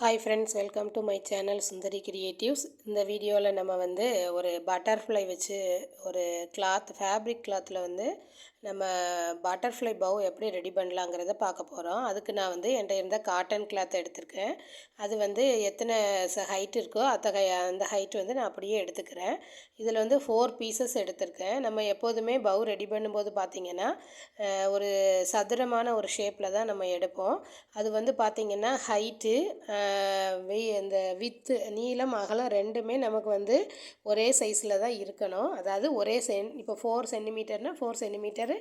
Hi friends, welcome to my channel Sundari creatives. இந்த வீடியோவில் நம்ம ஒரு பட்டர்ஃப்ளை வச்சு ஒரு ஃபேப்ரிக் கிளாத்தில் நம்ம பட்டர்ஃப்ளை பவ் எப்படி ரெடி பண்ணலாங்கிறத பார்க்க போகிறோம். அதுக்கு நான் என்கிட்ட இருந்த காட்டன் கிளாத் எடுத்திருக்கேன். அது எத்தனை ஹைட் இருக்கோ அந்த ஹைட் நான் அப்படியே எடுத்துக்கிறேன். இதில் 4 பீசஸ் எடுத்திருக்கேன். நம்ம எப்போதுமே பவ் ரெடி பண்ணும்போது பார்த்திங்கன்னா ஒரு சதுரமான ஒரு ஷேப்பில் தான் நம்ம எடுப்போம். அது பார்த்திங்கன்னா ஹைட்டு இந்த நீளம் அகலம் ரெண்டுமே நமக்கு ஒரே சைஸில் தான் இருக்கணும். அதாவது இப்போ 4 சென்டிமீட்டர்னால் 4 சென்டிமீட்டர்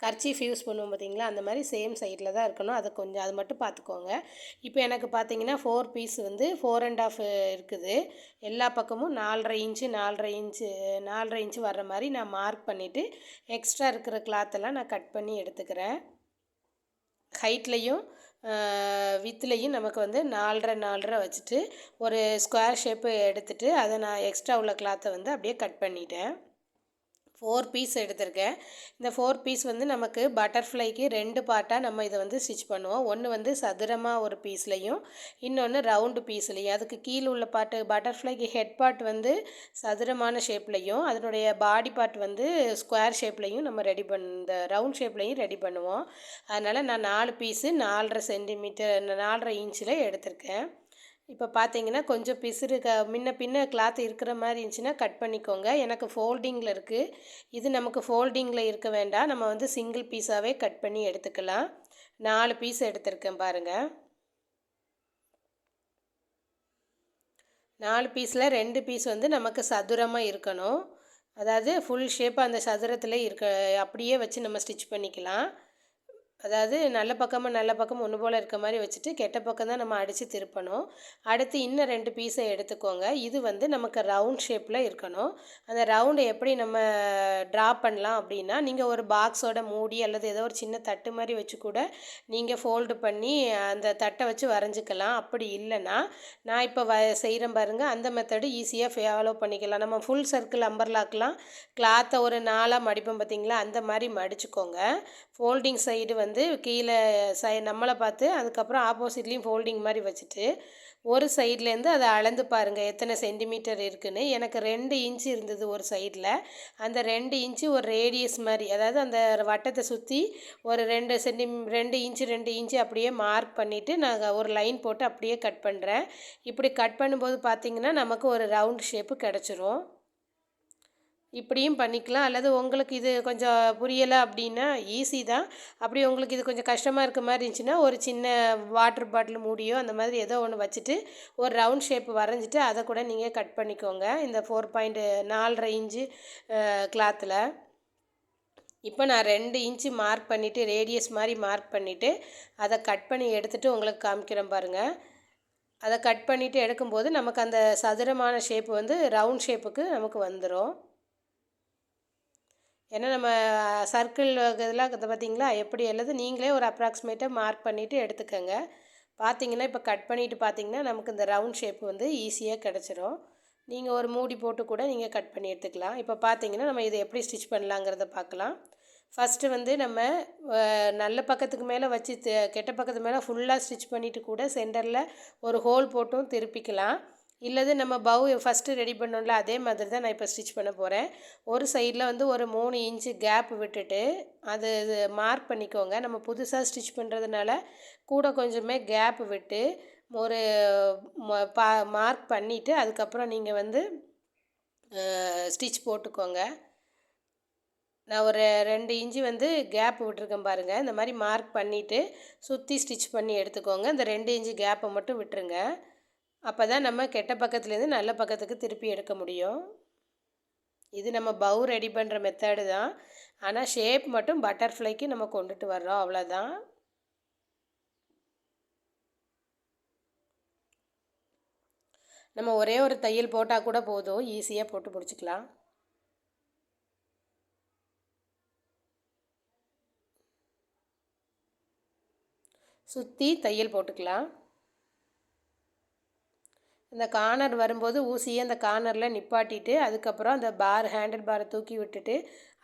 கர்ச்சீஃப் யூஸ் பண்ணுவோம் பார்த்திங்களா, அந்த மாதிரி சேம் சைடில் தான் இருக்கணும். அது மட்டும் பார்த்துக்கோங்க. இப்போ எனக்கு பார்த்திங்கன்னா 4 பீஸ் 4.5 இருக்குது. எல்லா பக்கமும் 4.5 இன்ச்சு வர்ற மாதிரி நான் மார்க் பண்ணிவிட்டு எக்ஸ்ட்ரா இருக்கிற கிளாத்தெல்லாம் நான் கட் பண்ணி எடுத்துக்கிறேன். ஹைட்லேயும் வித்துலேயும் நமக்கு 4.5 வச்சுட்டு ஒரு ஸ்கொயர் ஷேப்பு எடுத்துகிட்டு அதை நான் எக்ஸ்ட்ரா உள்ள கிளாத்தை அப்படியே கட் பண்ணிட்டேன். 4 பீஸ் எடுத்திருக்கேன். இந்த 4 பீஸ் நமக்கு பட்டர்ஃப்ளைக்கு 2 பார்ட்டாக நம்ம இதை ஸ்டிச் பண்ணுவோம். ஒன்று சதுரமாக ஒரு பீஸ்லையும், இன்னொன்று ரவுண்டு பீஸ்லையும். அதுக்கு கீழே உள்ள பார்ட்டு பட்டர்ஃப்ளைக்கு ஹெட் பார்ட் சதுரமான ஷேப்லையும், அதனுடைய பாடி பார்ட் ஸ்கொயர் ஷேப்லையும் நம்ம இந்த ரவுண்ட் ஷேப்லையும் ரெடி பண்ணுவோம். அதனால் நான் 4 பீஸு 4.5 சென்டிமீட்டர் 4.5 இன்ச்சில் எடுத்திருக்கேன். இப்போ பார்த்தீங்கன்னா கொஞ்சம் பிசுறு முன்ன பின்ன கிளாத் இருக்கிற மாதிரி இருந்துச்சுன்னா கட் பண்ணிக்கோங்க. எனக்கு ஃபோல்டிங்கில் இருக்குது. இது நமக்கு ஃபோல்டிங்கில் இருக்க வேண்டாம். நம்ம சிங்கிள் பீஸாகவே கட் பண்ணி எடுத்துக்கலாம். 4 பீஸ் எடுத்திருக்கேன் பாருங்கள். 4 பீஸில் 2 பீஸ் நமக்கு சதுரமாக இருக்கணும். அதாவது ஃபுல் ஷேப்பாக அந்த சதுரத்தில் அப்படியே வச்சு நம்ம ஸ்டிச் பண்ணிக்கலாம். அதாவது நல்ல பக்கம் ஒன்று போல் இருக்க மாதிரி வச்சுட்டு கெட்ட பக்கம் தான் நம்ம அடித்து திருப்பணும். அடுத்து இன்னும் 2 பீஸை எடுத்துக்கோங்க. இது நமக்கு ரவுண்ட் ஷேப்பில் இருக்கணும். அந்த ரவுண்டை எப்படி நம்ம ட்ரா பண்ணலாம் அப்படின்னா, நீங்கள் ஒரு பாக்ஸோட மூடி அல்லது ஏதோ ஒரு சின்ன தட்டு மாதிரி வச்சு கூட நீங்கள் ஃபோல்டு பண்ணி அந்த தட்டை வச்சு வரைஞ்சிக்கலாம். அப்படி இல்லைன்னா நான் இப்போ செய்கிறேன் பாருங்கள், அந்த மெத்தடு ஈஸியாக ஃபாலோ பண்ணிக்கலாம். நம்ம ஃபுல் சர்க்கிள் அம்பர்லாக்கெலாம் கிளாத்தை ஒரு 4ஆக மடிப்போம் பார்த்திங்களா, அந்த மாதிரி மடிச்சுக்கோங்க. ஃபோல்டிங் சைடு கீழே நம்மளை பார்த்து அதுக்கப்புறம் ஆப்போசிட்லேயும் ஃபோல்டிங் மாதிரி வச்சுட்டு ஒரு சைட்லேருந்து அதை அளந்து பாருங்கள் எத்தனை சென்டிமீட்டர் இருக்குதுன்னு. எனக்கு 2 இன்ச்சு இருந்தது ஒரு சைடில். அந்த 2 இன்ச்சு ஒரு ரேடியஸ் மாதிரி, அதாவது அந்த வட்டத்தை சுற்றி ஒரு 2 இன்ச்சு அப்படியே மார்க் பண்ணிவிட்டு நான் ஒரு லைன் போட்டு அப்படியே கட் பண்ணுறேன். இப்படி கட் பண்ணும்போது பார்த்திங்கன்னா நமக்கு ஒரு ரவுண்ட் ஷேப்பு கிடச்சிரும். இப்படியும் பண்ணிக்கலாம். அல்லது உங்களுக்கு இது கொஞ்சம் புரியலை அப்படின்னா ஈஸி தான். அப்படி உங்களுக்கு இது கொஞ்சம் கஷ்டமாக இருக்க மாதிரி இருந்துச்சுன்னா ஒரு சின்ன வாட்டர் பாட்டில் மூடியோ அந்த மாதிரி ஏதோ ஒன்று வச்சுட்டு ஒரு ரவுண்ட் ஷேப் வரைஞ்சிட்டு அதை கூட நீங்கள் கட் பண்ணிக்கோங்க. இந்த 4.5 இன்ச்சு கிளாத்தில் இப்போ நான் 2 இன்ச்சு மார்க் பண்ணிவிட்டு ரேடியஸ் மாதிரி மார்க் பண்ணிவிட்டு அதை கட் பண்ணி எடுத்துகிட்டு உங்களுக்கு காமிக்கிறேன் பாருங்கள். அதை கட் பண்ணிவிட்டு எடுக்கும்போது நமக்கு அந்த சதுரமான ஷேப்பு ரவுண்ட் ஷேப்புக்கு நமக்கு வந்துடும். ஏன்னா நம்ம சர்க்கிள் இதெல்லாம் பார்த்திங்களா எப்படி அல்லது நீங்களே ஒரு அப்ராக்சிமேட்டாக மார்க் பண்ணிவிட்டு எடுத்துக்கோங்க. பார்த்திங்கன்னா இப்போ கட் பண்ணிவிட்டு பார்த்திங்கன்னா நமக்கு இந்த ரவுண்ட் ஷேப் ஈஸியாக கிடச்சிரும். நீங்கள் ஒரு மூடி போட்டு கூட நீங்கள் கட் பண்ணி எடுத்துக்கலாம். இப்போ பார்த்திங்கன்னா நம்ம இதை எப்படி ஸ்டிச் பண்ணலாங்கிறத பார்க்கலாம். ஃபஸ்ட்டு நம்ம நல்ல பக்கத்துக்கு மேலே வச்சு கெட்ட பக்கத்து மேலே ஃபுல்லாக ஸ்டிச் பண்ணிவிட்டு கூட சென்டரில் ஒரு ஹோல் போட்டும் திருப்பிக்கலாம். இல்லது நம்ம பவ் ஃபஸ்ட்டு ரெடி பண்ணோம்ல அதே மாதிரி தான் நான் இப்போ ஸ்டிச் பண்ண போகிறேன். ஒரு சைடில் ஒரு 3 இன்ச்சு கேப் விட்டுட்டு அது மார்க் பண்ணிக்கோங்க. நம்ம புதுசாக ஸ்டிச் பண்ணுறதுனால கூட கொஞ்சமே கேப் விட்டு ஒரு மார்க் பண்ணிவிட்டு அதுக்கப்புறம் நீங்கள் ஸ்டிச் போட்டுக்கோங்க. நான் ஒரு 2 இன்ச்சு கேப் விட்டுருக்கேன் பாருங்கள். இந்த மாதிரி மார்க் பண்ணிவிட்டு சுற்றி ஸ்டிச் பண்ணி எடுத்துக்கோங்க. இந்த 2 இன்ச்சு கேப்பை மட்டும் விட்டுருங்க. அப்போ தான் நம்ம கெட்ட பக்கத்துலேருந்து நல்ல பக்கத்துக்கு திருப்பி எடுக்க முடியும். இது நம்ம பவ் ரெடி பண்ணுற மெத்தடு தான். ஆனால் ஷேப் மட்டும் பட்டர்ஃப்ளைக்கு நம்ம கொண்டுட்டு வர்றோம், அவ்வளோதான். நம்ம ஒரே ஒரு தையல் போட்டால் கூட போதும், ஈஸியாக போட்டு முடிச்சுக்கலாம். சுற்றி தையல் போட்டுக்கலாம். இந்த கார்னர் வரும்போது ஊசியை அந்த கார்னரில் நிப்பாட்டிட்டு அதுக்கப்புறம் அந்த ஹேண்டில் பாரை தூக்கி விட்டுட்டு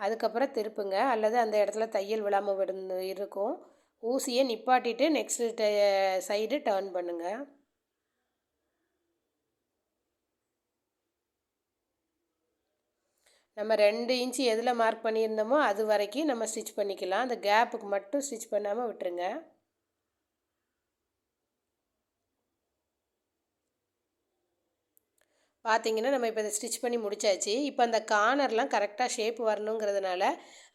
அதுக்கப்புறம் திருப்புங்க. அல்லது அந்த இடத்துல தையல் விழாமல் இருக்கும். ஊசியை நிப்பாட்டிட்டு நெக்ஸ்ட்டு சைடு டர்ன் பண்ணுங்கள். நம்ம 2 இன்ச்சு எதில் மார்க் பண்ணியிருந்தோமோ அது வரைக்கும் நம்ம ஸ்டிச் பண்ணிக்கலாம். அந்த கேப்புக்கு மட்டும் ஸ்டிச் பண்ணாமல் விட்டுருங்க. பார்த்தீங்கன்னா நம்ம இப்போ இதை ஸ்டிச் பண்ணி முடிச்சாச்சு. இப்போ அந்த கார்னர்லாம் கரெக்டாக ஷேப் வரணுங்கிறதுனால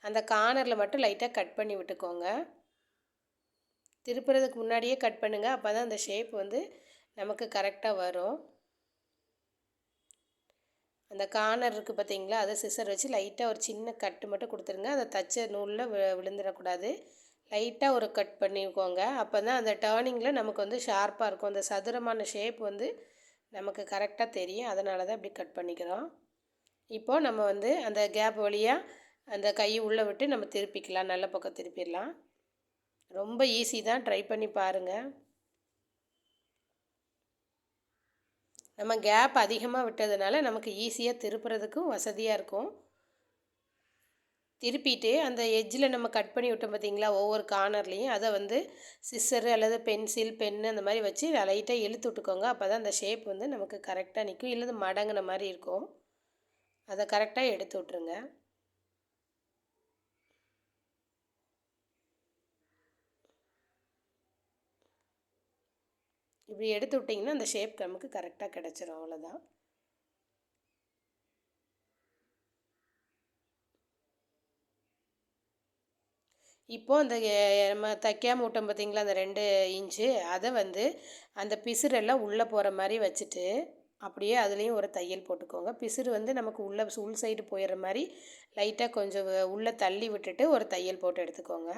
அந்த கார்னரில் மட்டும் லைட்டாக கட் பண்ணி விட்டுக்கோங்க. திருப்புறதுக்கு முன்னாடியே கட் பண்ணுங்கள். அப்போ தான் அந்த ஷேப் வந்து நமக்கு கரெக்டாக வரும். அந்த கார்னர் இருக்குது பார்த்தீங்களா, அதை சிசர் வச்சு லைட்டாக ஒரு சின்ன கட்டு மட்டும் கொடுத்துருங்க. அதை தச்ச நூலில் விழுந்துடக்கூடாது. லைட்டாக ஒரு கட் பண்ணிக்கோங்க. அப்போ தான் அந்த டேர்னிங்கில் நமக்கு வந்து ஷார்ப்பாக இருக்கும். அந்த சதுரமான ஷேப் வந்து நமக்கு கரெக்டாக தெரியும். அதனால தான் இப்படி கட் பண்ணிக்கிறோம். இப்போது நம்ம வந்து அந்த கேப் வழியாக அந்த கையை உள்ளே விட்டு நம்ம திருப்பிக்கலாம். நல்ல பக்கம் திருப்பிடலாம். ரொம்ப ஈஸி தான், ட்ரை பண்ணி பாருங்கள். நம்ம கேப் அதிகமாக விட்டதுனால நமக்கு ஈஸியாக திருப்புறதுக்கும் வசதியாக இருக்கும். திருப்பிட்டு அந்த எட்ஜில் நம்ம கட் பண்ணி விட்டோம் பார்த்தீங்களா, ஒவ்வொரு கார்னர்லேயும் அதை வந்து சிஸ்ஸரு அல்லது பென்சில் பென்னு அந்த மாதிரி வச்சு லைட்டாக இழுத்து விட்டுக்கோங்க. அப்போ தான் அந்த ஷேப் வந்து நமக்கு கரெக்டாக நிற்கும். இல்லது மடங்குன மாதிரி இருக்கும். அதை கரெக்டாக எடுத்து விட்ருங்க. இப்படி எடுத்து விட்டிங்கன்னா அந்த ஷேப் நமக்கு கரெக்டாக கிடச்சிரும். அவ்வளோதான். இப்போது அந்த நம்ம தைக்காம விட்டோம் பார்த்தீங்களா அந்த 2 இன்ச்சு, அதை வந்து அந்த பிசுறெல்லாம் உள்ளே போகிற மாதிரி வச்சுட்டு அப்படியே அதுலேயும் ஒரு தையல் போட்டுக்கோங்க. பிசுறு வந்து நமக்கு உள் சைடு போயிடுற மாதிரி லைட்டாக கொஞ்சம் உள்ளே தள்ளி விட்டுட்டு ஒரு தையல் போட்டு எடுத்துக்கோங்க.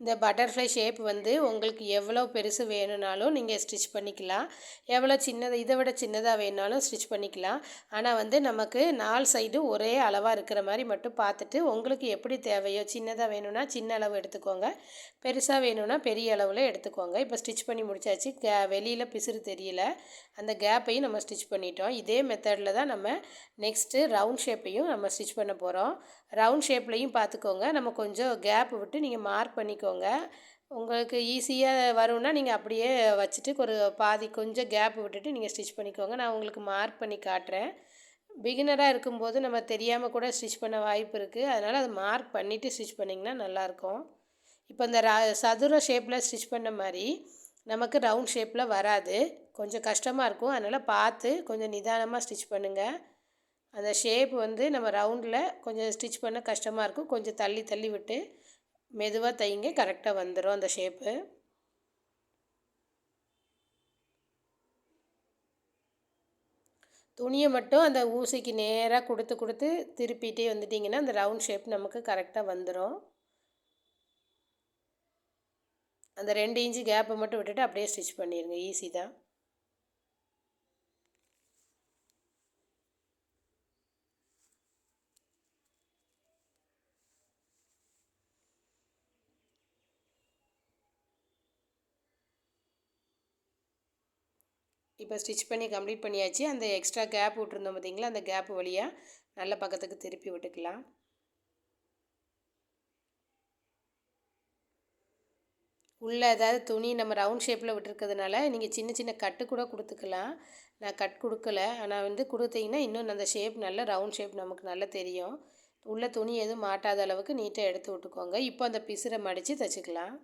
இந்த பட்டர்ஃப்ளை ஷேப் வந்து உங்களுக்கு எவ்வளோ பெருசு வேணும்னாலும் நீங்கள் ஸ்டிச் பண்ணிக்கலாம். எவ்வளோ சின்னது இதை விட சின்னதாக வேணுனாலும் ஸ்டிச் பண்ணிக்கலாம். ஆனால் வந்து நமக்கு 4 சைடும் ஒரே அளவாக இருக்கிற மாதிரி மட்டும் பார்த்துட்டு உங்களுக்கு எப்படி தேவையோ, சின்னதாக வேணும்னா சின்ன அளவு எடுத்துக்கோங்க, பெருசாக வேணும்னா பெரிய அளவில் எடுத்துக்கோங்க. இப்போ ஸ்டிச் பண்ணி முடிச்சாச்சு. வெளியில் பிசுறு தெரியல. அந்த கேப்பையும் நம்ம ஸ்டிச் பண்ணிட்டோம். இதே மெத்தடில் தான் நம்ம நெக்ஸ்ட்டு ரவுண்ட் ஷேப்பையும் நம்ம ஸ்டிச் பண்ண போகிறோம். ரவுண்ட் ஷேப்லேயும் பார்த்துக்கோங்க. நம்ம கொஞ்சம் கேப் விட்டு நீங்கள் மார்க் பண்ணிக்கோங்க. உங்களுக்கு ஈஸியாக வரும்னா நீங்கள் அப்படியே வச்சுட்டு ஒரு பாதி கொஞ்சம் கேப் விட்டுட்டு நீங்கள் ஸ்டிச் பண்ணிக்கோங்க. நான் உங்களுக்கு மார்க் பண்ணி காட்டுறேன். பிகினராக இருக்கும்போது நம்ம தெரியாமல் கூட ஸ்டிச் பண்ண வாய்ப்பு இருக்குது. அதனால் அதை மார்க் பண்ணிவிட்டு ஸ்டிச் பண்ணிங்கன்னா நல்லாயிருக்கும். இப்போ இந்த சதுர ஷேப்பில் ஸ்டிச் பண்ண மாதிரி நமக்கு ரவுண்ட் ஷேப்பில் வராது. கொஞ்சம் கஷ்டமாக இருக்கும். அதனால் பார்த்து கொஞ்சம் நிதானமாக ஸ்டிச் பண்ணுங்கள். அந்த ஷேப் வந்து நம்ம ரவுண்டில் கொஞ்சம் ஸ்டிச் பண்ண கஷ்டமாக இருக்கும். கொஞ்சம் தள்ளி தள்ளி விட்டு மெதுவாக தைங்க, கரெக்டாக வந்துடும் அந்த ஷேப்பு. துணியை மட்டும் அந்த ஊசிக்கு நேராக கொடுத்து திருப்பிகிட்டே வந்துட்டிங்கன்னா அந்த ரவுண்ட் ஷேப் நமக்கு கரெக்டாக வந்துடும். அந்த 2 இன்ச்சு கேப்பை மட்டும் விட்டுட்டு அப்படியே ஸ்டிச் பண்ணிடுங்க. ஈஸி தான். இப்போ ஸ்டிச் பண்ணி கம்ப்ளீட் பண்ணியாச்சு. அந்த எக்ஸ்ட்ரா கேப் விட்டுருந்தோம் பார்த்தீங்களா, அந்த கேப் வழியாக நல்ல பக்கத்துக்கு திருப்பி விட்டுக்கலாம். உள்ளே ஏதாவது துணி நம்ம ரவுண்ட் ஷேப்பில் விட்டுருக்கிறதுனால நீங்கள் சின்ன சின்ன கட்டு கூட கொடுத்துக்கலாம். நான் கட் கொடுக்கல. ஆனால் வந்து கொடுத்தீங்கன்னா இன்னும் அந்த ஷேப் நல்ல ரவுண்ட் ஷேப் நமக்கு நல்லா தெரியும். உள்ளே துணி எதுவும் மாட்டாத அளவுக்கு நீட்டாக எடுத்து விட்டுக்கோங்க. இப்போ அந்த பிசுரை மடித்து தைச்சிக்கலாம்.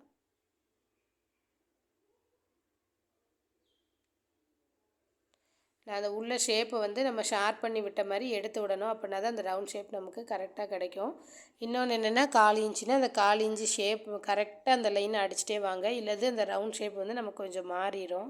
நான் அந்த உள்ள ஷேப்பை வந்து நம்ம ஷார்ப் பண்ணி விட்ட மாதிரி எடுத்து விடணும். அப்படின்னா தான் அந்த ரவுண்ட் ஷேப் நமக்கு கரெக்டாக கிடைக்கும். இன்னொன்று என்னென்னா 1/4 இன்ச்சுனா அந்த 1/4 இன்ச்சு ஷேப் கரெக்டாக அந்த லைனை அடிச்சுட்டே வாங்க. இல்லது அந்த ரவுண்ட் ஷேப் வந்து நமக்கு கொஞ்சம் மாறிடும்.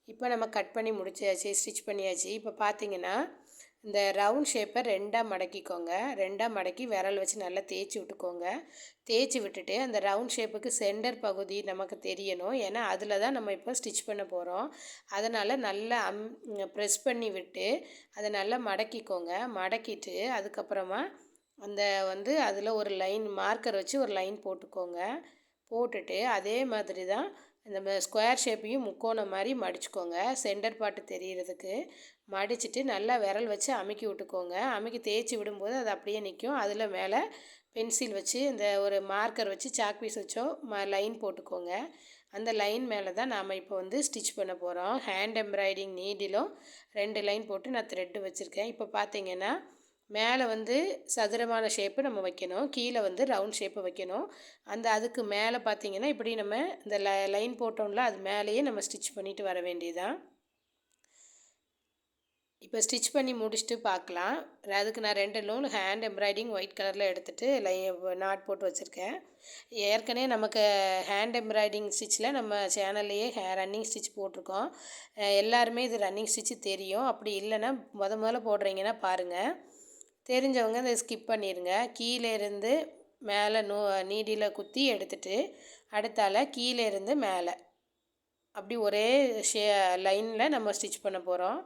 இப்போ நம்ம கட் பண்ணி முடிச்சாச்சு, ஸ்டிச் பண்ணியாச்சு. இப்போ பார்த்தீங்கன்னா இந்த ரவுண்ட் ஷேப்பை 2ஆக மடக்கிக்கோங்க. 2ஆக மடக்கி விரல் வச்சு நல்லா தேய்ச்சி விட்டுக்கோங்க. தேய்ச்சி விட்டுட்டு அந்த ரவுண்ட் ஷேப்புக்கு சென்டர் பகுதி நமக்கு தெரியணும். ஏன்னா அதில் தான் நம்ம இப்போ ஸ்டிச் பண்ண போகிறோம். அதனால் நல்லா ப்ரெஸ் பண்ணி விட்டு அதை நல்லா மடக்கிக்கோங்க. மடக்கிட்டு அதுக்கப்புறமா அந்த வந்து அதில் ஒரு லைன் மார்க்கர் வச்சு ஒரு லைன் போட்டுக்கோங்க. போட்டுட்டு அதே மாதிரி தான் இந்த ஸ்கொயர் ஷேப்பையும் முக்கோணம் மாதிரி மடிச்சுக்கோங்க. சென்டர் பார்ட்டு தெரிகிறதுக்கு மடிச்சுட்டு நல்லா விரல் வச்சு அமுக்கி விட்டுக்கோங்க. அமுக்கி தேய்ச்சி விடும்போது அது அப்படியே நிற்கும். அதில் மேலே பென்சில் வச்சு இந்த ஒரு மார்க்கர் வச்சு சாக் பீஸ் வச்சோ லைன் போட்டுக்கோங்க. அந்த லைன் மேலே தான் நாம் இப்போ வந்து ஸ்டிச் பண்ண போகிறோம். ஹேண்ட் எம்ப்ராய்டிங் நீடிலும் 2 லைன் போட்டு நான் த்ரெட்டு வச்சுருக்கேன். இப்போ பார்த்தீங்கன்னா மேலே வந்து சதுரமான ஷேப்பு நம்ம வைக்கணும், கீழே வந்து ரவுண்ட் ஷேப்பு வைக்கணும். அதுக்கு மேலே பார்த்தீங்கன்னா இப்படி நம்ம இந்த லைன் போட்டோம்ல, அது மேலேயே நம்ம ஸ்டிச் பண்ணிட்டு வர வேண்டியதுதான். இப்போ ஸ்டிச் பண்ணி முடிச்சுட்டு பார்க்கலாம். அதுக்கு நான் 2 நூல் ஹேண்ட் எம்ப்ராய்டிங் ஒயிட் கலரில் எடுத்துகிட்டு நாட் போட்டு வச்சுருக்கேன். ஏற்கனவே நமக்கு ஹேண்ட் எம்ப்ராய்டிங் ஸ்டிச்சில் நம்ம சேனல்லையே ரன்னிங் ஸ்டிச் போட்டிருக்கோம். எல்லாருமே இது ரன்னிங் ஸ்டிச்சு தெரியும். அப்படி இல்லைன்னா முதல்ல போடுறீங்கன்னா பாருங்கள். தெரிஞ்சவங்க இதை ஸ்கிப் பண்ணிடுங்க. கீழே இருந்து மேலே நீடியில் குத்தி எடுத்துகிட்டு அடுத்தால கீழே இருந்து மேலே அப்படி ஒரே லைனில் நம்ம ஸ்டிச் பண்ண போகிறோம்.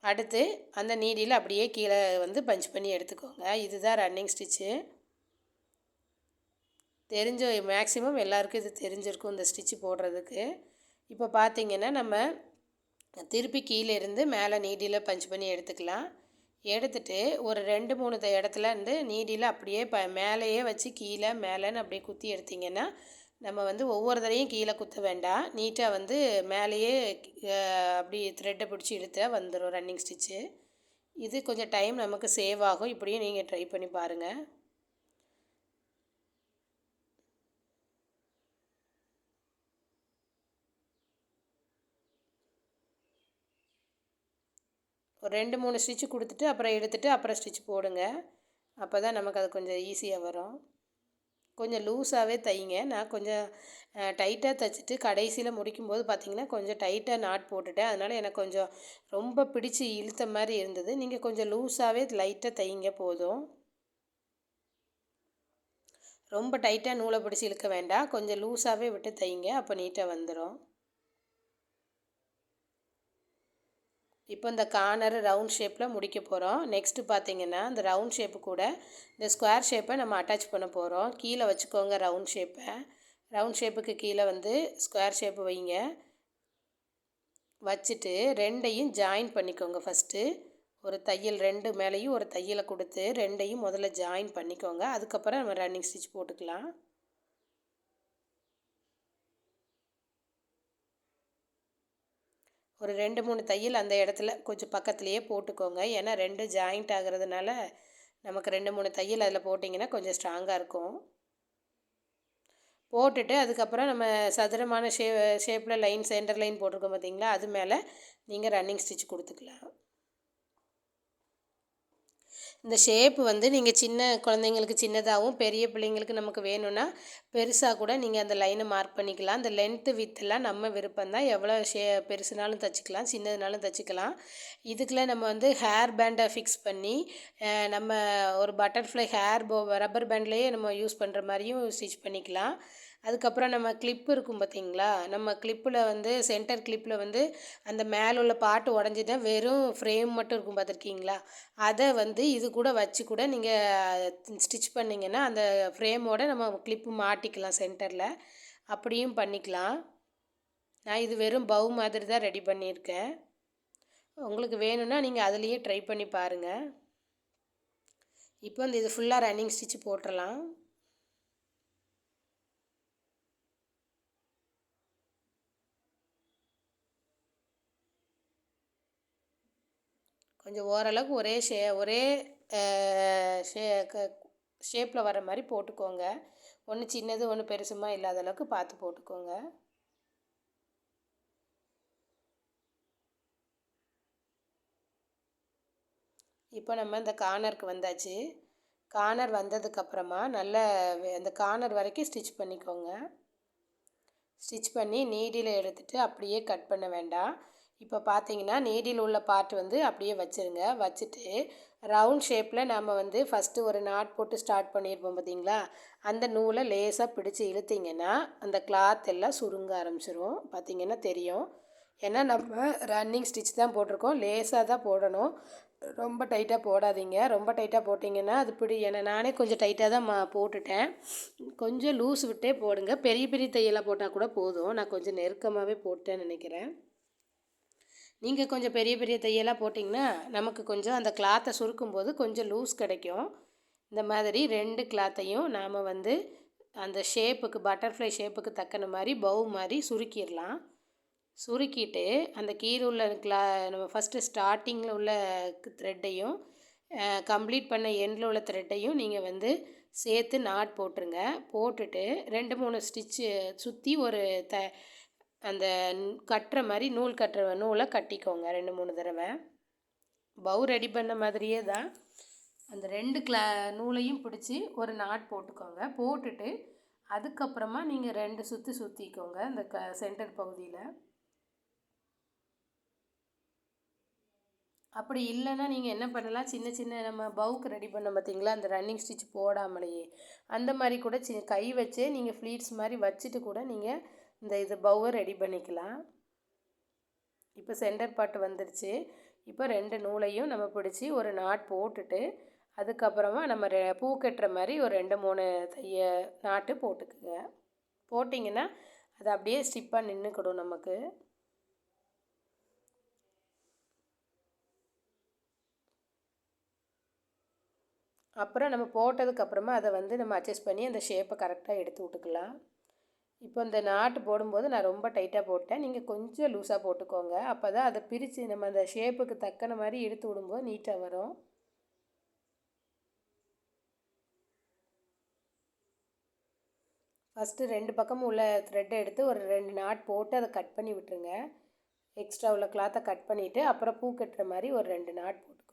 அடுத்து அந்த நீடியில் அப்படியே கீழே வந்து பஞ்ச் பண்ணி எடுத்துக்கோங்க. இதுதான் ரன்னிங் ஸ்டிச்சு. மேக்ஸிமம் எல்லாருக்கும் இது தெரிஞ்சிருக்கும் இந்த ஸ்டிச்சு போடுறதுக்கு. இப்போ பார்த்திங்கன்னா நம்ம திருப்பி கீழே இருந்து மேலே நீடியில் பஞ்ச் பண்ணி எடுத்துக்கலாம். எடுத்துகிட்டு ஒரு 2-3 இடத்துல இருந்து நீடியில் அப்படியே மேலேயே வச்சு கீழே மேலேன்னு அப்படியே குத்தி எடுத்திங்கன்னா நம்ம வந்து ஒவ்வொரு தடையும் கீழே குத்த வேண்டாம். நீட்டாக வந்து மேலேயே அப்படி த்ரெட்டை பிடிச்சி இழுத்தா வந்துடும் ரன்னிங் ஸ்டிச்சு. இது கொஞ்சம் டைம் நமக்கு சேவ் ஆகும். இப்படியும் நீங்கள் ட்ரை பண்ணி பாருங்கள். ஒரு 2-3 ஸ்டிச்சு கொடுத்துட்டு அப்புறம் எடுத்துகிட்டு அப்புறம் ஸ்டிச் போடுங்க. அப்போ தான் நமக்கு அது கொஞ்சம் ஈஸியாக வரும். கொஞ்சம் லூஸாகவே தைங்க. நான் கொஞ்சம் டைட்டாக தைச்சிட்டு கடைசியில் முடிக்கும்போது பார்த்திங்கன்னா கொஞ்சம் டைட்டாக நாட் போட்டுட்டேன். அதனால் எனக்கு கொஞ்சம் ரொம்ப பிடிச்சி இழுத்த மாதிரி இருந்தது. நீங்கள் கொஞ்சம் லூஸாகவே லைட்டாக தைங்க போதும். ரொம்ப டைட்டாக நூலை பிடிச்சி இழுக்க வேண்டாம். கொஞ்சம் லூஸாகவே விட்டு தைங்க. அப்போ நீட்டாக வந்துடும். இப்போ இந்த கார்னர் ரவுண்ட் ஷேப்பில் முடிக்க போகிறோம். நெக்ஸ்ட்டு பார்த்திங்கன்னா இந்த ரவுண்ட் ஷேப்பு கூட இந்த ஸ்கொயர் ஷேப்பை நம்ம அட்டாச் பண்ண போகிறோம். கீழே வச்சுக்கோங்க ரவுண்ட் ஷேப்பை. ரவுண்ட் ஷேப்புக்கு கீழே வந்து ஸ்கொயர் ஷேப்பு வைங்க. வச்சுட்டு 2ஐயும் ஜாயின் பண்ணிக்கோங்க. ஃபஸ்ட்டு ஒரு தையல் 2 மேலேயும் ஒரு தையலை கொடுத்து 2ஐயும் முதல்ல ஜாயின் பண்ணிக்கோங்க. அதுக்கப்புறம் நம்ம ரன்னிங் ஸ்டிச் போட்டுக்கலாம். ஒரு 2-3 தையல் அந்த இடத்துல கொஞ்சம் பக்கத்துலேயே போட்டுக்கோங்க. ஏன்னா 2 ஜாயிண்ட் ஆகிறதுனால நமக்கு 2-3 தையல் அதில் போட்டிங்கன்னா கொஞ்சம் ஸ்ட்ராங்காக இருக்கும். போட்டுட்டு அதுக்கப்புறம் நம்ம சதுரமான ஷேப்பில் லைன் சென்டர் லைன் போட்டிருக்கோம் பார்த்திங்களா, அது மேலே நீங்கள் ரன்னிங் ஸ்டிச் கொடுத்துக்கலாம். இந்த ஷேப்பு வந்து நீங்கள் சின்ன குழந்தைங்களுக்கு சின்னதாகவும் பெரிய பிள்ளைங்களுக்கு நமக்கு வேணும்னா பெருசாக கூட நீங்கள் அந்த லைனை மார்க் பண்ணிக்கலாம். அந்த லென்த்து வித்தெல்லாம் நம்ம விருப்பம் தான். எவ்வளோ பெருசுனாலும் தைச்சிக்கலாம், சின்னதுனாலும் தைச்சிக்கலாம். இதுக்குள்ளே நம்ம வந்து ஹேர் பேண்டை ஃபிக்ஸ் பண்ணி நம்ம ஒரு பட்டர்ஃப்ளை ரப்பர் பேண்ட்லேயே நம்ம யூஸ் பண்ணுற மாதிரியும் ஸ்டிச் பண்ணிக்கலாம். அதுக்கப்புறம் நம்ம கிளிப்பு இருக்கும் பார்த்திங்களா, நம்ம கிளிப்பில் வந்து சென்டர் கிளிப்பில் வந்து அந்த மேலே உள்ள பாட்டு உடஞ்சிட்டா வெறும் ஃப்ரேம் மட்டும் இருக்கும் பார்த்துருக்கீங்களா, அதை வந்து இது கூட வச்சு கூட நீங்கள் ஸ்டிச் பண்ணிங்கன்னா அந்த ஃப்ரேமோடு நம்ம கிளிப்பு மாட்டிக்கலாம் சென்டரில். அப்படியும் பண்ணிக்கலாம். நான் இது வெறும் பவு மாதிரி தான் ரெடி பண்ணியிருக்கேன். உங்களுக்கு வேணும்னா நீங்கள் அதுலேயே ட்ரை பண்ணி பாருங்கள். இப்போ இது ஃபுல்லாக ரன்னிங் ஸ்டிச் போட்டுடலாம். கொஞ்சம் ஓரளவுக்கு ஒரே ஷேப்பில் வர மாதிரி போட்டுக்கோங்க. ஒன்று சின்னது ஒன்று பெருசுமா இல்லாத அளவுக்கு பார்த்து போட்டுக்கோங்க. இப்போ நம்ம இந்த கார்னருக்கு வந்தாச்சு. கார்னர் வந்ததுக்கப்புறமா நல்ல அந்த கார்னர் வரைக்கும் ஸ்டிச் பண்ணிக்கோங்க. ஸ்டிச் பண்ணி நீடியில் எடுத்துகிட்டு அப்படியே கட் பண்ண வேண்டாம். இப்போ பார்த்தீங்கன்னா நீடியில் உள்ள பார்ட் வந்து அப்படியே வச்சுருங்க. வச்சுட்டு ரவுண்ட் ஷேப்பில் நம்ம வந்து ஃபஸ்ட்டு ஒரு நாட் போட்டு ஸ்டார்ட் பண்ணியிருப்போம் பார்த்திங்களா, அந்த நூலை லேசாக பிடிச்சி இழுத்திங்கன்னா அந்த கிளாத் எல்லாம் சுருங்க ஆரம்பிச்சிரும். பார்த்திங்கன்னா தெரியும். ஏன்னா நம்ம ரன்னிங் ஸ்டிச் தான் போட்டிருக்கோம், லேசாக தான் போடணும். ரொம்ப டைட்டாக போடாதீங்க. ரொம்ப டைட்டாக போட்டிங்கன்னா அது ஏன்னா நானே கொஞ்சம் டைட்டாக தான் போட்டுட்டேன். கொஞ்சம் லூஸ் விட்டே போடுங்க. பெரிய பெரிய தையலாக போட்டால் கூட போதும். நான் கொஞ்சம் நெருக்கமாகவே போட்டேன்னு நினைக்கிறேன். நீங்கள் கொஞ்சம் பெரிய பெரிய தையலாக போட்டிங்கன்னா நமக்கு கொஞ்சம் அந்த கிளாத்தை சுருக்கும்போது கொஞ்சம் லூஸ் கிடைக்கும். இந்த மாதிரி 2 கிளாத்தையும் நாம் வந்து அந்த ஷேப்புக்கு பட்டர்ஃப்ளை ஷேப்புக்கு தக்கன மாதிரி பவு மாதிரி சுருக்கிடலாம். சுருக்கிட்டு அந்த கீழே உள்ள நம்ம ஃபஸ்ட்டு ஸ்டார்டிங்கில் உள்ள த்ரெட்டையும் கம்ப்ளீட் பண்ண எண்டில் உள்ள த்ரெட்டையும் நீங்கள் வந்து சேர்த்து நாட் போட்டுருங்க. போட்டுட்டு 2-3 ஸ்டிச்சு சுற்றி ஒரு அந்த கட்டுற மாதிரி நூல் கட்டுற நூலை கட்டிக்கோங்க 2-3 தடவை. பவு ரெடி பண்ண மாதிரியே தான் அந்த 2 நூலையும் பிடிச்சி ஒரு நாட் போட்டுக்கோங்க. போட்டுட்டு அதுக்கப்புறமா நீங்கள் 2 சுற்றிக்கோங்க இந்த சென்டர் பகுதியில். அப்படி இல்லைன்னா நீங்கள் என்ன பண்ணலாம், சின்ன சின்ன நம்ம பவுக்கு ரெடி பண்ண பார்த்தீங்களா, அந்த ரன்னிங் ஸ்டிச் போடாமலேயே அந்த மாதிரி கூட கை வச்சே நீங்கள் ஃப்ளீட்ஸ் மாதிரி வச்சுட்டு கூட நீங்கள் இந்த பவ்வை ரெடி பண்ணிக்கலாம். இப்போ சென்டர் பார்ட் வந்துருச்சு. இப்போ 2 நூலையும் நம்ம பிடிச்சி ஒரு நாட் போட்டுட்டு அதுக்கப்புறமா நம்ம பூ கட்டுற மாதிரி ஒரு 2-3 நாட்டு போட்டுக்குங்க. போட்டிங்கன்னா அது அப்படியே ஸ்டிப்பாக நின்றுக்கிடும் நமக்கு. அப்புறம் நம்ம போட்டதுக்கப்புறமா அதை வந்து நம்ம அட்ஜஸ்ட் பண்ணி அந்த ஷேப்பை கரெக்டாக எடுத்து விட்டுக்கலாம். இப்போ இந்த நாட்டு போடும்போது நான் ரொம்ப டைட்டாக போட்டேன். நீங்கள் கொஞ்சம் லூஸாக போட்டுக்கோங்க. அப்போ தான் அதை பிரித்து நம்ம அந்த ஷேப்புக்கு தக்கன மாதிரி எடுத்து விடும்போது நீட்டாக வரும். ஃபஸ்ட்டு 2 பக்கமும் உள்ள த்ரெட்டை எடுத்து ஒரு 2 நாட் போட்டு அதை கட் பண்ணி விட்டுருங்க. எக்ஸ்ட்ரா உள்ள கிளாத்தை கட் பண்ணிவிட்டு அப்புறம் பூ கட்டுற மாதிரி ஒரு 2 நாட் போட்டுக்கோங்க.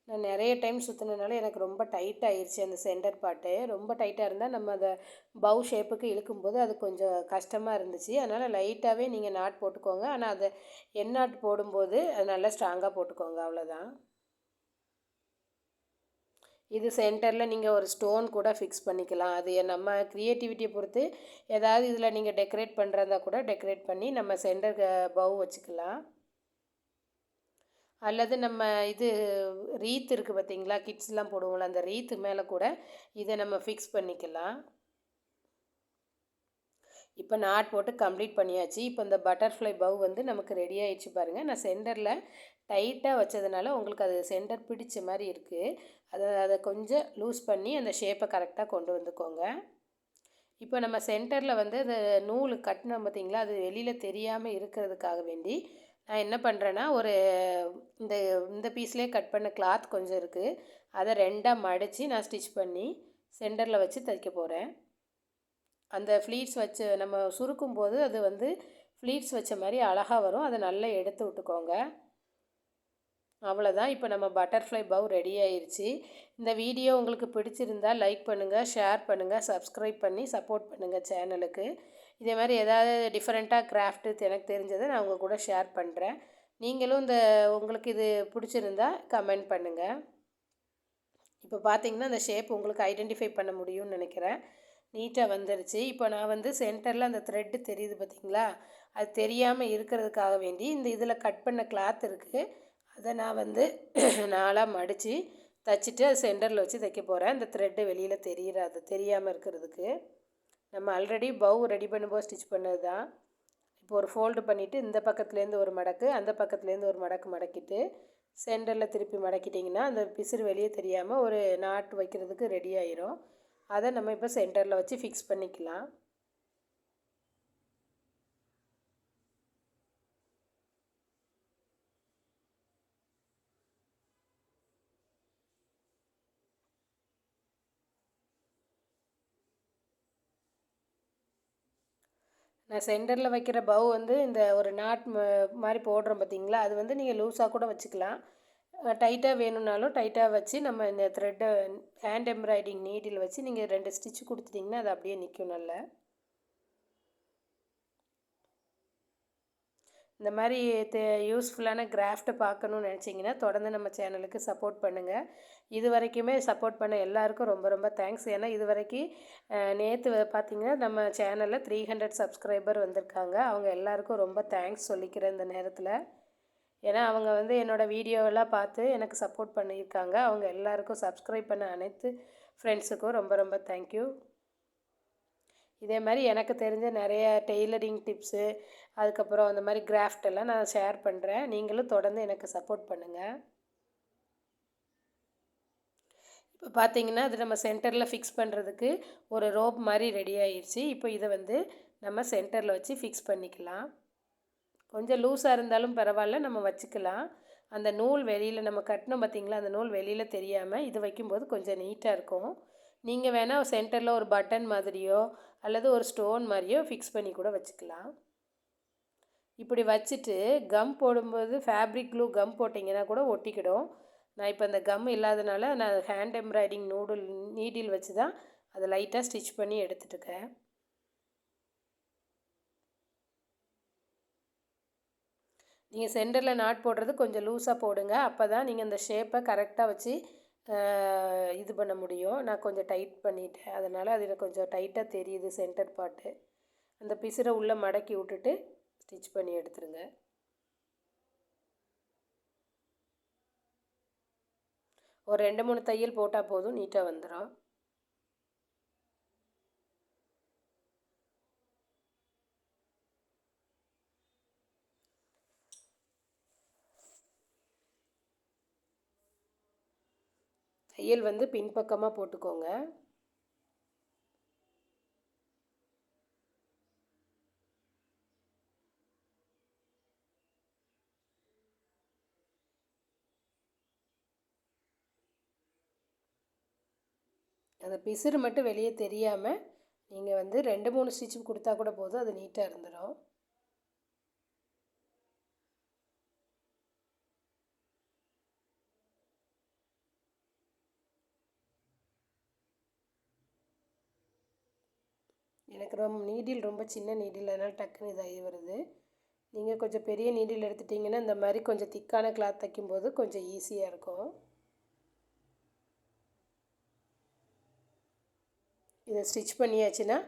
நான் நிறைய டைம் சுற்றினதுனால எனக்கு ரொம்ப டைட் ஆயிடுச்சு அந்த சென்டர் பார்ட்டு. ரொம்ப டைட்டாக இருந்தால் நம்ம அதை பவு ஷேப்புக்கு இழுக்கும்போது அது கொஞ்சம் கஷ்டமாக இருந்துச்சு. அதனால் லைட்டாகவே நீங்கள் நாட் போட்டுக்கோங்க. ஆனால் அதை நாட் போடும்போது அது நல்லா ஸ்ட்ராங்காக போட்டுக்கோங்க, அவ்வளோதான். இது சென்டரில் நீங்கள் ஒரு ஸ்டோன் கூட ஃபிக்ஸ் பண்ணிக்கலாம். அது நம்ம க்ரியேட்டிவிட்டியை பொறுத்து ஏதாவது இதில் நீங்கள் டெக்கரேட் பண்ணுறதா கூட டெக்கரேட் பண்ணி நம்ம சென்டர் பவு வச்சுக்கலாம். அல்லது நம்ம இது ரீத் இருக்குது பார்த்தீங்களா, கிட்ஸ்லாம் போடுவோம்ல, அந்த ரீத்து மேலே கூட இதை நம்ம ஃபிக்ஸ் பண்ணிக்கலாம். இப்போ நாட் போட்டு கம்ப்ளீட் பண்ணியாச்சு. இப்போ இந்த பட்டர்ஃப்ளை பவ் வந்து நமக்கு ரெடி ஆகிடுச்சு பாருங்கள். நான் சென்டரில் டைட்டாக வச்சதுனால உங்களுக்கு அது சென்டர் பிடிச்ச மாதிரி இருக்குது. அதை கொஞ்சம் லூஸ் பண்ணி அந்த ஷேப்பை கரெக்டாக கொண்டு வந்துக்கோங்க. இப்போ நம்ம சென்டரில் வந்து அந்த நூல் கட்டினோம் பார்த்தீங்களா, அது வெளியில் தெரியாமல் இருக்கிறதுக்காக வேண்டி நான் என்ன பண்ணுறேன்னா, இந்த இந்த பீஸ்லேயே கட் பண்ண கிளாத் கொஞ்சம் இருக்குது. அதை 2ஆக மடித்து நான் ஸ்டிச் பண்ணி சென்டரில் வச்சு தைக்க போகிறேன். அந்த ஃப்ளீட்ஸ் வச்சு நம்ம சுருக்கும் போது அது வந்து ஃப்ளீட்ஸ் வச்ச மாதிரி அழகாக வரும். அதை நல்லா எடுத்து விட்டுக்கோங்க. அவ்வளோதான். இப்போ நம்ம பட்டர்ஃப்ளை பவ் ரெடி ஆயிடுச்சு. இந்த வீடியோ உங்களுக்கு பிடிச்சிருந்தால் லைக் பண்ணுங்கள், ஷேர் பண்ணுங்கள், சப்ஸ்கிரைப் பண்ணி சப்போர்ட் பண்ணுங்கள் சேனலுக்கு. இதே மாதிரி ஏதாவது டிஃப்ரெண்ட்டாக கிராஃப்ட்டு எனக்கு தெரிஞ்சதை நான் உங்கள் கூட ஷேர் பண்ணுறேன். நீங்களும் உங்களுக்கு இது பிடிச்சிருந்தா கமெண்ட் பண்ணுங்கள். இப்போ பார்த்தீங்கன்னா அந்த ஷேப் உங்களுக்கு ஐடென்டிஃபை பண்ண முடியும்னு நினைக்கிறேன். நீட்டாக வந்துருச்சு. இப்போ நான் வந்து சென்டரில் அந்த த்ரெட்டு தெரியுது பார்த்தீங்களா, அது தெரியாமல் இருக்கிறதுக்காக வேண்டி இந்த இதில் கட் பண்ண கிளாத் இருக்குது, அதை நான் வந்து 4ஆக மடித்து தைச்சிட்டு அது சென்டரில் வச்சு தைக்க போகிறேன். அந்த த்ரெட்டு வெளியில் அது தெரியாமல் இருக்கிறதுக்கு. நம்ம ஆல்ரெடி பவ் ரெடி பண்ணும்போது ஸ்டிச் பண்ணது தான். இப்போ ஒரு ஃபோல்டு பண்ணிவிட்டு இந்த பக்கத்துலேருந்து ஒரு மடக்கு, அந்த பக்கத்துலேருந்து ஒரு மடக்கு மடக்கிட்டு சென்டரில் திருப்பி மடக்கிட்டிங்கன்னா அந்த பிசுறு வெளியே தெரியாமல் ஒரு நாட் வைக்கிறதுக்கு ரெடி ஆயிரும். அதை நம்ம இப்போ சென்டரில் வச்சு ஃபிக்ஸ் பண்ணிக்கலாம். நான் சென்டரில் வைக்கிற பவ் வந்து இந்த ஒரு நாட் மாதிரி போடுறோம் பார்த்தீங்களா, அது வந்து நீங்கள் லூஸாக கூட வச்சுக்கலாம். டைட்டாக வேணும்னாலும் டைட்டாக வச்சு நம்ம இந்த த்ரெட்டை ஹேண்ட் எம்ப்ராய்டிங் நீடில் வச்சு நீங்கள் 2 ஸ்டிச் கொடுத்துட்டிங்கன்னா அது அப்படியே நிற்கும் நல்லா. இந்த மாதிரி யூஸ்ஃபுல்லான கிராஃப்ட்டை பார்க்கணுன்னு நினச்சிங்கன்னா தொடர்ந்து நம்ம சேனலுக்கு சப்போர்ட் பண்ணுங்கள். இது வரைக்குமே சப்போர்ட் பண்ண எல்லாருக்கும் ரொம்ப ரொம்ப தேங்க்ஸ். ஏன்னா இது வரைக்கும் நேற்று பார்த்திங்கன்னா நம்ம சேனலில் 300 சப்ஸ்கிரைபர் வந்திருக்காங்க. அவங்க எல்லாருக்கும் ரொம்ப தேங்க்ஸ் சொல்லிக்கிறேன் இந்த நேரத்தில். ஏன்னா அவங்க வந்து என்னோடய வீடியோவெல்லாம் பார்த்து எனக்கு சப்போர்ட் பண்ணியிருக்காங்க. அவங்க எல்லாருக்கும் சப்ஸ்கிரைப் பண்ண அனைத்து ஃப்ரெண்ட்ஸுக்கும் ரொம்ப ரொம்ப தேங்க்யூ. இதே மாதிரி எனக்கு தெரிஞ்ச நிறைய டெய்லரிங் டிப்ஸு, அதுக்கப்புறம் அந்த மாதிரி கிராஃப்ட் எல்லாம் நான் ஷேர் பண்ணுறேன். நீங்களும் தொடர்ந்து எனக்கு சப்போர்ட் பண்ணுங்கள். இப்போ பார்த்தீங்கன்னா அது நம்ம சென்டரில் ஃபிக்ஸ் பண்ணுறதுக்கு ஒரு ரோப் மாதிரி ரெடி ஆயிடுச்சு. இப்போ இதை வந்து நம்ம சென்டரில் வச்சு ஃபிக்ஸ் பண்ணிக்கலாம். கொஞ்சம் லூஸாக இருந்தாலும் பரவாயில்ல, நம்ம வச்சுக்கலாம். அந்த நூல் வெளியில் நம்ம கட்டினோம் பார்த்திங்களா, அந்த நூல் வெளியில் தெரியாமல் இது வைக்கும்போது கொஞ்சம் நீட்டாக இருக்கும். நீங்கள் வேணால் சென்டரில் ஒரு பட்டன் மாதிரியோ அல்லது ஒரு ஸ்டோன் மாதிரியோ ஃபிக்ஸ் பண்ணி கூட வச்சுக்கலாம். இப்படி வச்சுட்டு கம் போடும்போது ஃபேப்ரிக் க்ளூ கம் போட்டிங்கன்னா கூட ஒட்டிக்கிடும். நான் இப்போ அந்த கம் இல்லாதனால நான் ஹேண்ட் எம்ப்ராய்டிங் நீடில் வச்சு தான் அதை லைட்டாக ஸ்டிச் பண்ணி எடுத்துட்டுருக்கேன். நீங்கள் சென்டரில் நாட் போடுறது கொஞ்சம் லூஸாக போடுங்க. அப்போ தான் நீங்கள் அந்த ஷேப்பை கரெக்டாக வச்சு இது பண்ண முடியும். நான் கொஞ்சம் டைட் பண்ணிட்டேன், அதனால் அது எனக்கு கொஞ்சம் டைட்டாக தெரியுது சென்டர் பார்ட்டு. அந்த பிசுரை உள்ளே மடக்கி விட்டுட்டு ஸ்டிச் பண்ணி எடுத்துருங்க. ஒரு 2-3 தையல் போட்டால் போதும், நீட்டாக வந்துடும். தையல் வந்து பின்பக்கமாக போட்டுக்கோங்க. அந்த பிசுறு மட்டும் வெளியே தெரியாமல் நீங்கள் வந்து 2-3 ஸ்டிச்சு கொடுத்தா கூட போதும், அது நீட்டாக இருந்துடும். எனக்கு நீடில் ரொம்ப சின்ன நீடில், அதனால் டக்குன்னு இதாகி வருது. நீங்கள் கொஞ்சம் பெரிய நீடில் எடுத்துட்டிங்கன்னா இந்த மாதிரி கொஞ்சம் திக்கான கிளாத் தைக்கும்போது கொஞ்சம் ஈஸியாக இருக்கும். இதை ஸ்டிச் பண்ணியாச்சுன்னா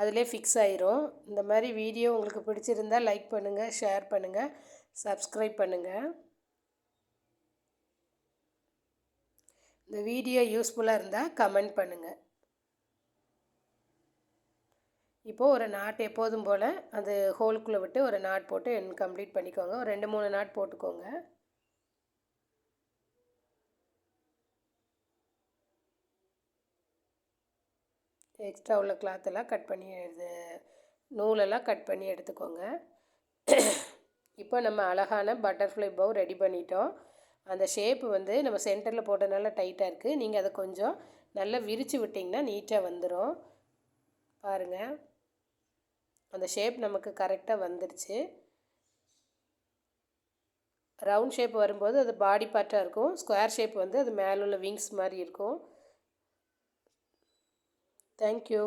அதிலே ஃபிக்ஸ் ஆயிரும். இந்த மாதிரி வீடியோ உங்களுக்கு பிடிச்சிருந்தால் லைக் பண்ணுங்கள், ஷேர் பண்ணுங்கள், சப்ஸ்கிரைப் பண்ணுங்கள். இந்த வீடியோ யூஸ்ஃபுல்லாக இருந்தால் கமெண்ட் பண்ணுங்கள். இப்போது ஒரு நாட் எப்போதும் போல் அது ஹோலுக்குள்ளே விட்டு ஒரு நாட் போட்டு கம்ப்ளீட் பண்ணிக்கோங்க. ஒரு 2-3 நாட் போட்டுக்கோங்க. எக்ஸ்ட்ரா உள்ள கிளாத்தெல்லாம் கட் பண்ணி நூலெல்லாம் கட் பண்ணி எடுத்துக்கோங்க. இப்போ நம்ம அழகான பட்டர்ஃப்ளை பவ் ரெடி பண்ணிட்டோம். அந்த ஷேப்பு வந்து நம்ம சென்டரில் போட்டதுனால டைட்டாக இருக்குது. நீங்கள் அதை கொஞ்சம் நல்லா விரித்து விட்டிங்கன்னா நீட்டாக வந்துடும். பாருங்கள், அந்த ஷேப் நமக்கு கரெக்டாக வந்துடுச்சு. ரவுண்ட் ஷேப் வரும்போது அது பாடி பார்ட்டாக இருக்கும். ஸ்கொயர் ஷேப் வந்து அது மேலே உள்ள விங்ஸ் மாதிரி இருக்கும். தேங்க்யூ.